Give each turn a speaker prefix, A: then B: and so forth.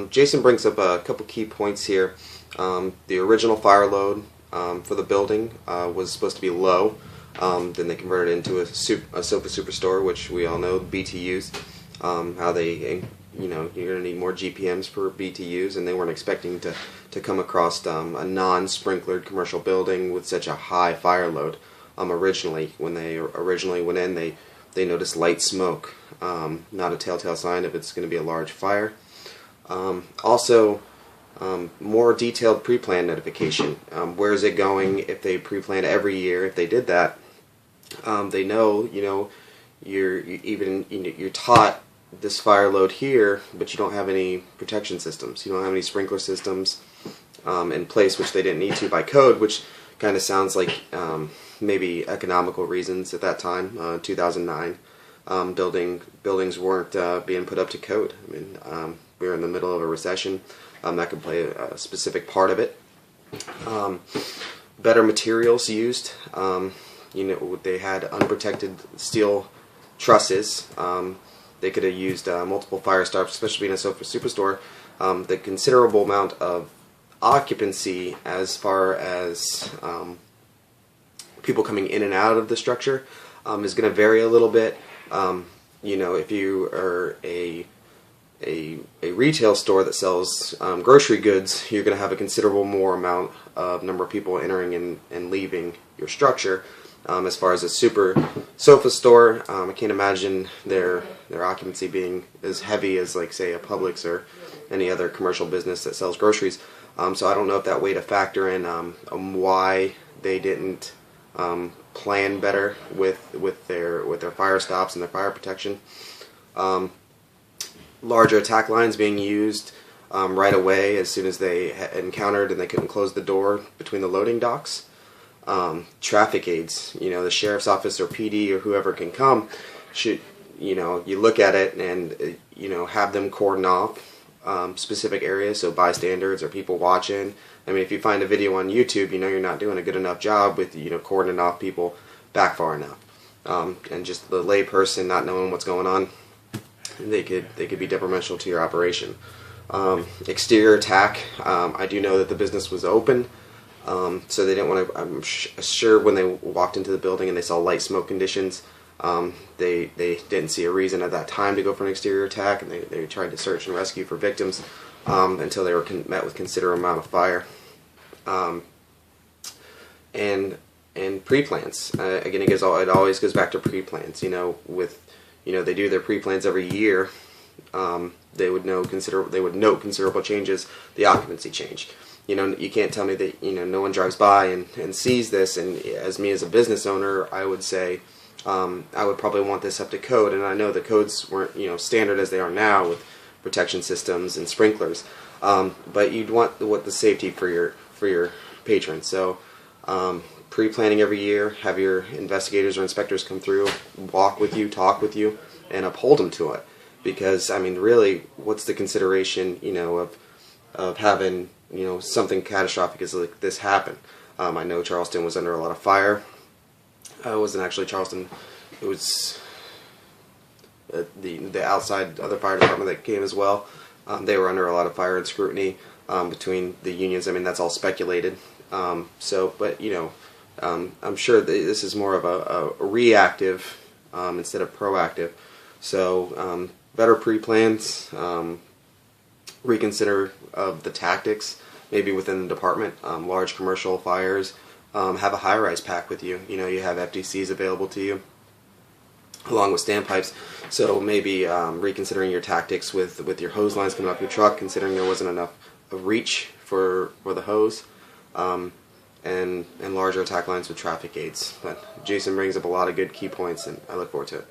A: Jason brings up a couple key points here. The original fire load for the building was supposed to be low. Then they converted it into a SOFA Superstore, which we all know BTUs. How they, you're going to need more GPMs for BTUs, and they weren't expecting to come across a non-sprinklered commercial building with such a high fire load. Originally, when they originally went in, they noticed light smoke, not a telltale sign if it's going to be a large fire. Also, more detailed pre-plan notification. Where is it going? If they pre-plan every year, if they did that, they know, you're taught this fire load here, but you don't have any protection systems. You don't have any sprinkler systems in place, which they didn't need to by code, which kind of sounds like maybe economical reasons at that time, 2009. Buildings weren't being put up to code. I mean, we were in the middle of a recession. That could play a specific part of it. Better materials used. They had unprotected steel trusses. They could have used multiple fire stops, especially in a SOFA Superstore. The considerable amount of occupancy as far as people coming in and out of the structure is going to vary a little bit. If you are a retail store that sells grocery goods, you're going to have a considerable more amount of number of people entering and leaving your structure. As far as a super SOFA store, I can't imagine their occupancy being as heavy as, like, say, a Publix or any other commercial business that sells groceries. So I don't know if that weighed a factor in why they didn't plan better with their fire stops and their fire protection. Larger attack lines being used right away as soon as they encountered and they couldn't close the door between the loading docks. Traffic aids, the sheriff's office or PD or whoever can come should, you look at it and, have them cordon off specific areas, so bystanders or people watching. I mean, if you find a video on YouTube, you're not doing a good enough job with, cordoning off people back far enough. And just the lay person not knowing what's going on, they could be detrimental to your operation. Exterior attack, I do know that the business was open. So they didn't want to, I'm sure when they walked into the building and they saw light smoke conditions, they didn't see a reason at that time to go for an exterior attack, and they tried to search and rescue for victims until they were met with considerable amount of fire. And pre-plans. Again, it always goes back to pre-plans. They do their pre-plans every year. They would note considerable changes, the occupancy change. You can't tell me that no one drives by and sees this, and as me as a business owner, I would say I would probably want this up to code, and I know the codes weren't standard as they are now with protection systems and sprinklers, but you'd want the safety for your patrons. So pre-planning every year, have your investigators or inspectors come through, walk with you, talk with you, and uphold them to it. Because I mean, really, what's the consideration of having something catastrophic as like this happen? I know Charleston was under a lot of fire. It wasn't actually Charleston. It was the outside other fire department that came as well. They were under a lot of fire and scrutiny between the unions. I mean, that's all speculated. But I'm sure this is more of a reactive instead of proactive. So better pre-plans. Reconsider of the tactics, maybe within the department. Large commercial fires, have a high-rise pack with you. You have FDCs available to you, along with standpipes. So maybe reconsidering your tactics with your hose lines coming off your truck, considering there wasn't enough of reach for the hose, and larger attack lines with traffic aids. But Jason brings up a lot of good key points, and I look forward to it.